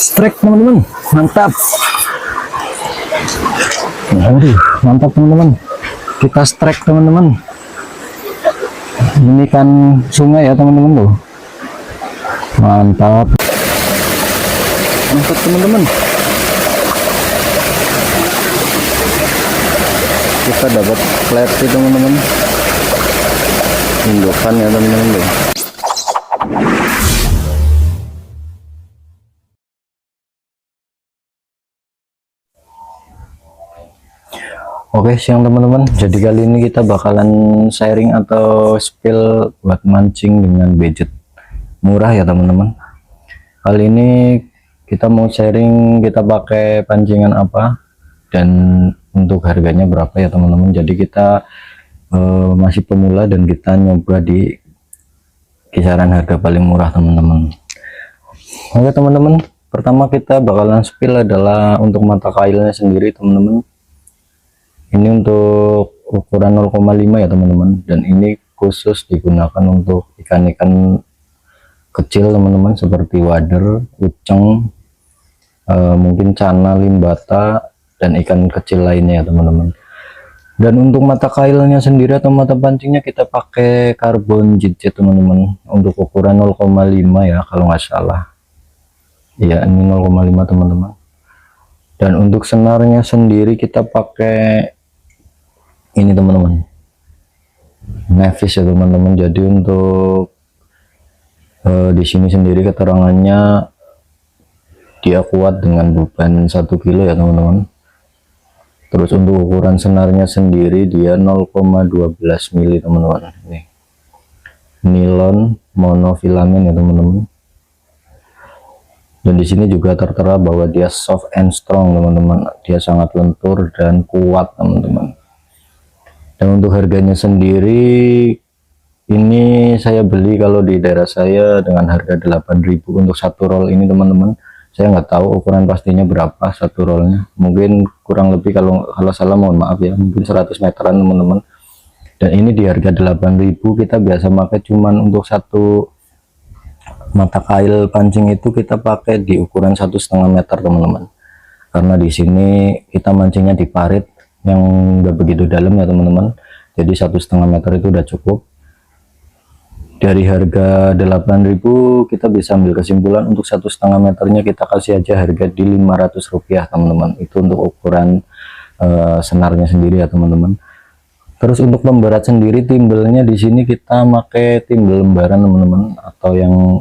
Strike teman-teman, mantap. Aduh, mantap teman-teman. Kita strike teman-teman. Ini kan sungai ya teman-teman loh. Mantap. Mantap teman-teman. Kita dapat flat teman-teman. Indukan ya teman-teman loh. Oke, siang teman-teman. Jadi kali ini kita bakalan sharing atau spill buat mancing dengan budget murah ya teman-teman. Kali ini kita mau sharing kita pakai pancingan apa dan untuk harganya berapa ya teman-teman. Jadi kita masih pemula dan kita nyoba di kisaran harga paling murah teman-teman. Oke teman-teman, pertama kita bakalan spill adalah untuk mata kailnya sendiri teman-teman. Ini untuk ukuran 0,5 ya teman-teman, dan ini khusus digunakan untuk ikan-ikan kecil teman-teman, seperti wader, uceng, mungkin cana, limbata, dan ikan kecil lainnya ya teman-teman. Dan untuk mata kailnya sendiri atau mata pancingnya kita pakai karbon jit teman-teman, untuk ukuran 0,5 ya kalau nggak salah ya, ini 0,5 teman-teman. Dan untuk senarnya sendiri kita pakai ini teman-teman, Nevis ya teman-teman. Jadi untuk di sini sendiri keterangannya dia kuat dengan beban 1 kilo ya teman-teman. Terus untuk ukuran senarnya sendiri dia 0,12 mili teman-teman. Ini nilon monofilamen ya teman-teman. Dan di sini juga tertera bahwa dia soft and strong teman-teman. Dia sangat lentur dan kuat teman-teman. Dan untuk harganya sendiri ini saya beli kalau di daerah saya dengan harga 8.000 untuk satu roll ini teman-teman. Saya nggak tahu ukuran pastinya berapa satu rollnya, mungkin kurang lebih, kalau salah mohon maaf ya, mungkin 100 meteran teman-teman. Dan ini di harga 8.000 kita biasa pakai cuman untuk satu mata kail pancing itu kita pakai di ukuran 1,5 meter teman-teman, karena di sini kita mancingnya di parit yang enggak begitu dalam ya teman-teman. Jadi 1,5 meter itu udah cukup. Dari harga 8.000 kita bisa ambil kesimpulan untuk 1,5 meternya kita kasih aja harga di 500 rupiah teman-teman. Itu untuk ukuran senarnya sendiri ya teman-teman. Terus untuk pemberat sendiri, timbelnya di sini kita pakai timbel lembaran teman-teman, atau yang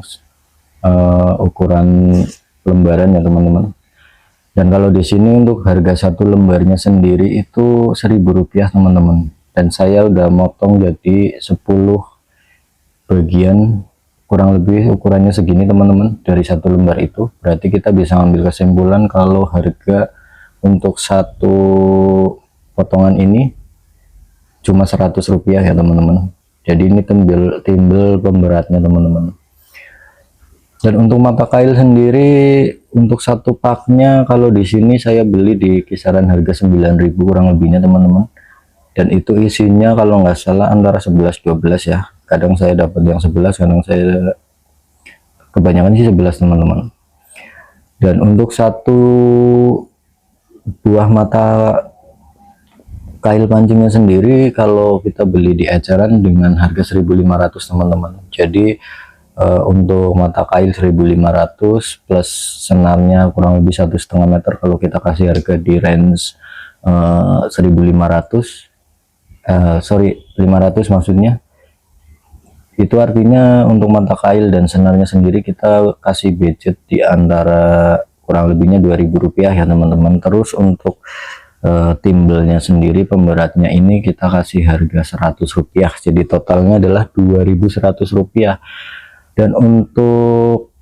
ukuran lembaran ya teman-teman. Dan kalau di sini untuk harga satu lembarnya sendiri itu 1.000 rupiah teman-teman. Dan saya udah motong jadi 10 bagian, kurang lebih ukurannya segini teman-teman, dari satu lembar itu. Berarti kita bisa ambil kesimpulan kalau harga untuk satu potongan ini cuma 100 rupiah ya teman-teman. Jadi ini timbel pemberatnya teman-teman. Dan untuk mata kail sendiri untuk satu paknya kalau di sini saya beli di kisaran harga 9.000 kurang lebihnya teman-teman. Dan itu isinya kalau nggak salah antara 11-12 ya. Kadang saya dapat yang 11, kadang saya kebanyakan sih 11 teman-teman. Dan untuk satu buah mata kail pancingnya sendiri kalau kita beli di eceran dengan harga 1.500 teman-teman. Jadi untuk mata kail 1.500 plus senarnya kurang lebih 1,5 meter. Kalau kita kasih harga di range 1.500, 500 maksudnya, itu artinya untuk mata kail dan senarnya sendiri kita kasih budget di antara kurang lebihnya 2.000 rupiah ya teman-teman. Terus untuk timbelnya sendiri, pemberatnya ini kita kasih harga 100 rupiah, jadi totalnya adalah 2.100 rupiah. Dan untuk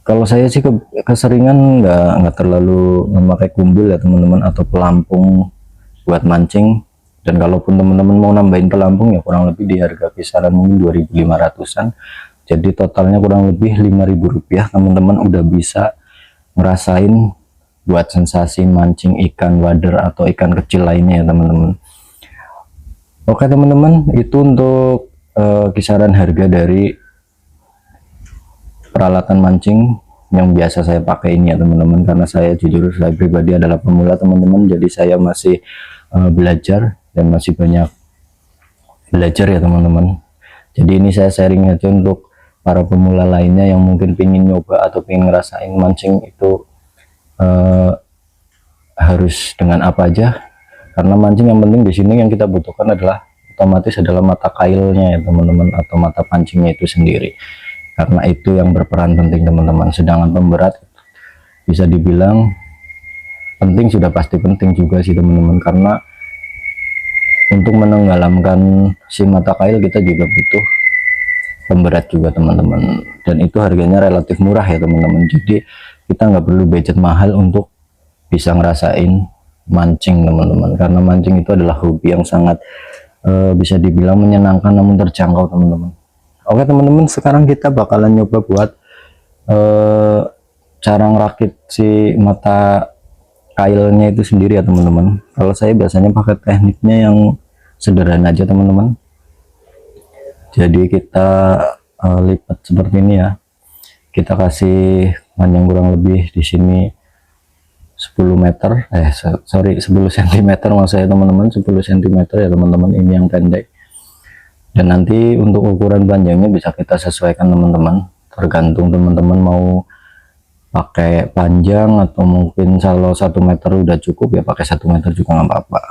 kalau saya sih keseringan nggak terlalu memakai kumbul ya teman-teman, atau pelampung buat mancing. Dan kalaupun teman-teman mau nambahin pelampung ya kurang lebih di harga kisaran mungkin 2.500-an. Jadi totalnya kurang lebih 5.000 rupiah teman-teman udah bisa ngerasain buat sensasi mancing ikan wader atau ikan kecil lainnya ya teman-teman. Oke teman-teman, itu untuk kisaran harga dari peralatan mancing yang biasa saya pakai ini ya teman-teman, karena saya jujur saya pribadi adalah pemula teman-teman, jadi saya masih belajar dan masih banyak belajar ya teman-teman. Jadi ini saya sharing aja untuk para pemula lainnya yang mungkin pengen nyoba atau pengen ngerasain mancing itu harus dengan apa aja, karena mancing yang penting di sini yang kita butuhkan adalah otomatis adalah mata kailnya ya teman-teman, atau mata pancingnya itu sendiri, karena itu yang berperan penting teman-teman. Sedangkan pemberat bisa dibilang penting, sudah pasti penting juga sih teman-teman, karena untuk menenggelamkan si mata kail kita juga butuh pemberat juga teman-teman, dan itu harganya relatif murah ya teman-teman. Jadi kita nggak perlu budget mahal untuk bisa ngerasain mancing teman-teman, karena mancing itu adalah hobi yang sangat bisa dibilang menyenangkan namun terjangkau teman-teman. Oke teman-teman, sekarang kita bakalan nyoba buat cara ngerakit si mata kailnya itu sendiri ya teman-teman. Kalau saya biasanya pakai tekniknya yang sederhana aja teman-teman. Jadi kita lipat seperti ini ya, kita kasih panjang kurang lebih di sini 10 meter, sorry 10 cm maksud saya teman-teman, 10 cm ya teman-teman, ini yang pendek. Dan nanti untuk ukuran panjangnya bisa kita sesuaikan teman-teman, tergantung teman-teman mau pakai panjang atau mungkin kalau 1 meter udah cukup ya pakai 1 meter juga nggak apa-apa.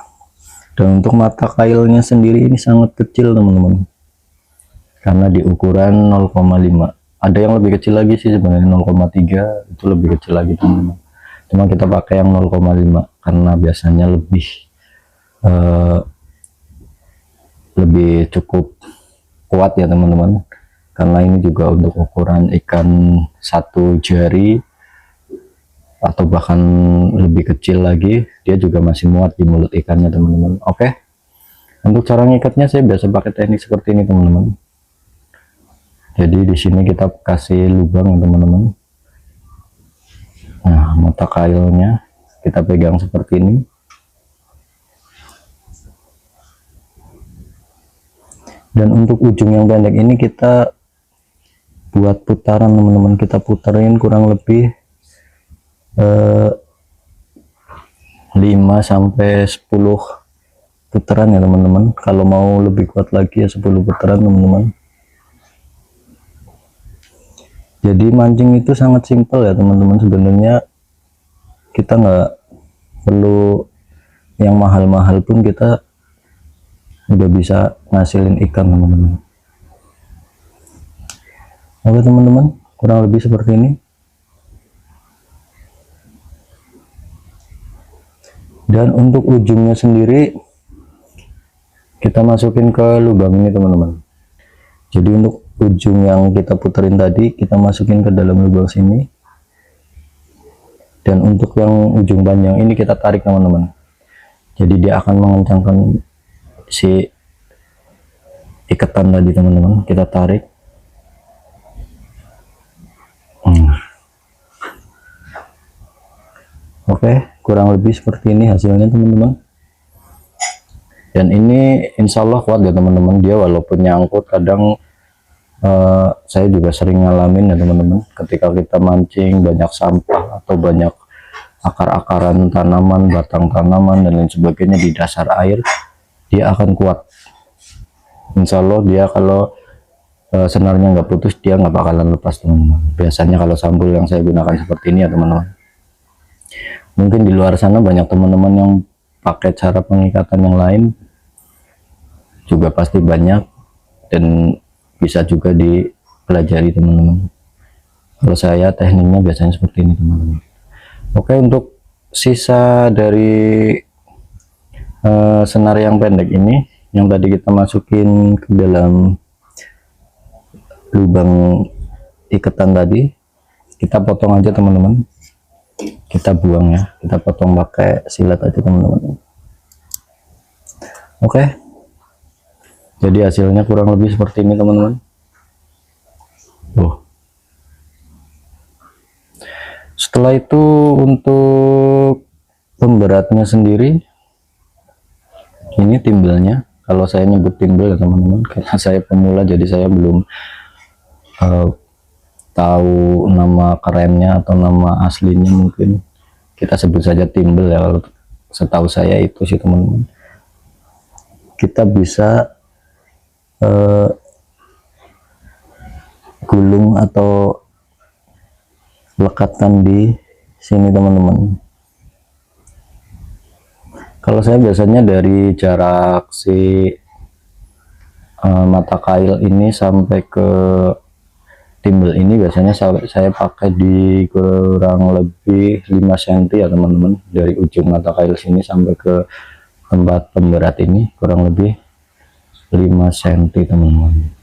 Dan untuk mata kailnya sendiri ini sangat kecil teman-teman, karena di ukuran 0,5, ada yang lebih kecil lagi sih sebenarnya, 0,3 itu lebih kecil lagi teman-teman. Cuma kita pakai yang 0,5 karena biasanya lebih cukup kuat ya teman-teman, karena ini juga untuk ukuran ikan 1 jari atau bahkan lebih kecil lagi, dia juga masih muat di mulut ikannya teman-teman. Oke, untuk cara ngikatnya saya biasa pakai teknik seperti ini teman-teman. Jadi di sini kita kasih lubang ya teman-teman. Nah, mata kailnya kita pegang seperti ini. Dan untuk ujung yang pendek ini kita buat putaran teman-teman, kita puterin kurang lebih 5 sampai 10 putaran ya teman-teman. Kalau mau lebih kuat lagi ya 10 putaran teman-teman. Jadi mancing itu sangat simpel ya teman-teman, sebenarnya kita nggak perlu yang mahal-mahal pun kita udah bisa ngasilin ikan teman-teman. Oke teman-teman, kurang lebih seperti ini. Dan untuk ujungnya sendiri kita masukin ke lubang ini teman-teman. Jadi untuk ujung yang kita puterin tadi kita masukin ke dalam lubang sini, dan untuk yang ujung panjang ini kita tarik teman-teman. Jadi dia akan mengencangkan si ikatan tadi teman-teman, kita tarik. Oke, kurang lebih seperti ini hasilnya teman-teman. Dan ini insya Allah kuat ya teman-teman, dia walaupun nyangkut kadang saya juga sering ngalamin ya teman-teman, ketika kita mancing banyak sampah atau banyak akar-akaran tanaman, batang tanaman dan lain sebagainya di dasar air, dia akan kuat. Insya Allah dia kalau senarnya nggak putus, dia nggak bakalan lepas teman-teman. Biasanya kalau sambul yang saya gunakan seperti ini ya teman-teman. Mungkin di luar sana banyak teman-teman yang pakai cara pengikatan yang lain, juga pasti banyak dan bisa juga dipelajari teman-teman. Kalau saya tekniknya biasanya seperti ini teman-teman. Oke, untuk sisa dari senar yang pendek ini yang tadi kita masukin ke dalam lubang ikatan tadi, kita potong aja teman-teman, kita buang ya, kita potong pakai silat aja teman-teman. Oke, jadi hasilnya kurang lebih seperti ini teman-teman. Setelah itu untuk pemberatnya sendiri, ini timbelnya. Kalau saya nyebut timbel ya teman-teman, karena saya pemula jadi saya belum tahu nama kerennya atau nama aslinya, mungkin kita sebut saja timbel ya, kalau setahu saya itu sih teman-teman. Kita bisa gulung atau lekatkan di sini teman-teman. Kalau saya biasanya dari jarak si mata kail ini sampai ke timbel ini, biasanya saya pakai di kurang lebih 5 cm ya teman-teman. Dari ujung mata kail sini sampai ke tempat pemberat ini kurang lebih 5 cm teman-teman.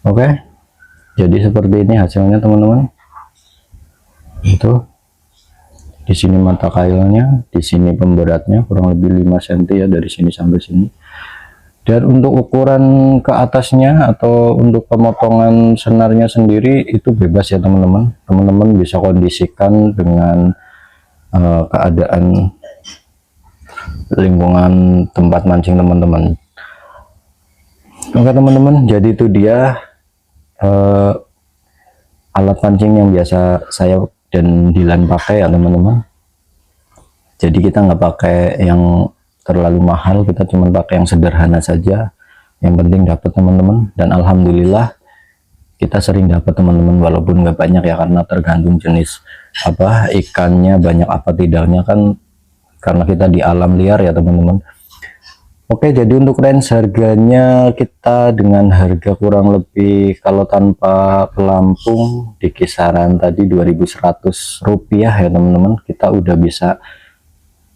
Oke, jadi seperti ini hasilnya teman-teman. Itu di sini mata kailnya, di sini pemberatnya kurang lebih 5 cm ya, dari sini sampai sini. Dan untuk ukuran ke atasnya atau untuk pemotongan senarnya sendiri itu bebas ya teman-teman. Teman-teman bisa kondisikan dengan keadaan lingkungan tempat mancing teman-teman. Oke teman-teman, jadi itu dia alat pancing yang biasa saya dan Dilan pakai ya teman-teman. Jadi kita nggak pakai yang terlalu mahal, kita cuma pakai yang sederhana saja, yang penting dapat teman-teman. Dan alhamdulillah kita sering dapat teman-teman, walaupun nggak banyak ya, karena tergantung jenis apa ikannya, banyak apa tidaknya kan, karena kita di alam liar ya teman-teman. Oke, jadi untuk range harganya kita dengan harga kurang lebih kalau tanpa pelampung di kisaran tadi 2.100 rupiah ya teman-teman. Kita udah bisa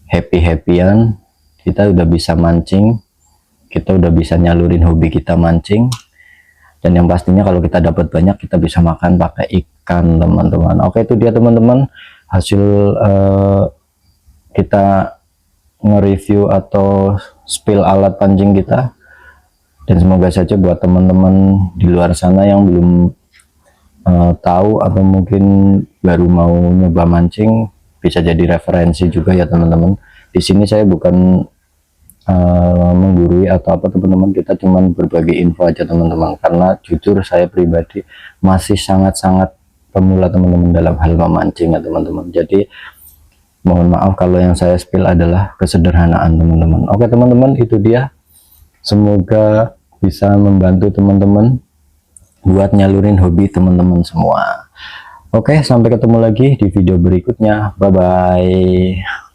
happy-happyan, kita udah bisa mancing, kita udah bisa nyalurin hobi kita mancing. Dan yang pastinya kalau kita dapat banyak, kita bisa makan pakai ikan teman-teman. Oke, itu dia teman-teman hasil kita nge-review atau spill alat pancing kita. Dan semoga saja buat teman-teman di luar sana yang belum tahu atau mungkin baru mau nyoba mancing, bisa jadi referensi juga ya teman-teman. Di sini saya bukan menggurui atau apa teman-teman, kita cuman berbagi info aja teman-teman, karena jujur saya pribadi masih sangat-sangat pemula teman-teman dalam hal memancing ya teman-teman. Jadi mohon maaf kalau yang saya spill adalah kesederhanaan teman-teman. Oke teman-teman, itu dia, semoga bisa membantu teman-teman buat nyalurin hobi teman-teman semua. Oke, sampai ketemu lagi di video berikutnya. Bye bye.